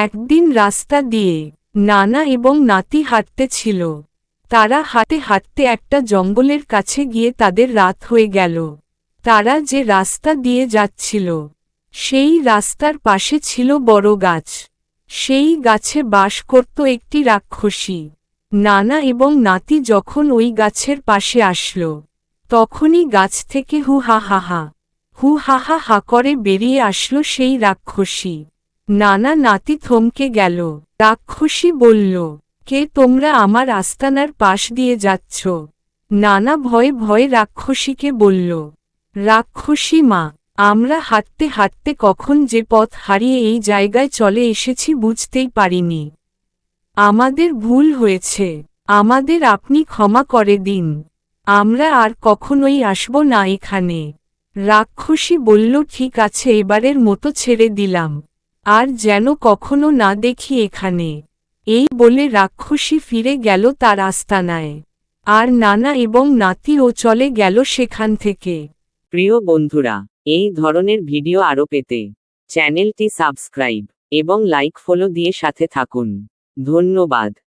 একদিন রাস্তা দিয়ে নানা এবং নাতি হাঁটতেছিল। তারা হাঁটতে হাঁটতে একটা জঙ্গলের কাছে গিয়ে তাদের রাত হয়ে গেল। তারা যে রাস্তা দিয়ে যাচ্ছিল, সেই রাস্তার পাশে ছিল বড় গাছ। সেই গাছে বাস করত একটি রাক্ষসী। নানা এবং নাতি যখন ওই গাছের পাশে আসলো, তখনই গাছ থেকে হু হা হা হা হা করে বেরিয়ে আসলো সেই রাক্ষসী। নানা নাতি থমকে গেল। রাক্ষসী বলল, কে তোমরা আমার আস্তানার পাশ দিয়ে যাচ্ছ? নানা ভয়ে ভয়ে রাক্ষসীকে বলল, রাক্ষসী মা, আমরা হাঁটতে হাঁটতে কখন যে পথ হারিয়ে এই জায়গায় চলে এসেছি বুঝতেই পারিনি। আমাদের ভুল হয়েছে, আমাদের আপনি ক্ষমা করে দিন। আমরা আর কখনোই আসব না এখানে। রাক্ষসী বলল, ঠিক আছে, এবারের মতো ছেড়ে দিলাম, আর যেন কখনো না দেখি এখানে। এই বলে রাক্ষসী ফিরে গেল তার আস্তানায়, আর নানা এবং নাতিও চলে গেল সেখান থেকে। প্রিয় বন্ধুরা, এই ধরনের ভিডিও আরও পেতে চ্যানেলটি সাবস্ক্রাইব এবং লাইক ফলো দিয়ে সাথে থাকুন। ধন্যবাদ।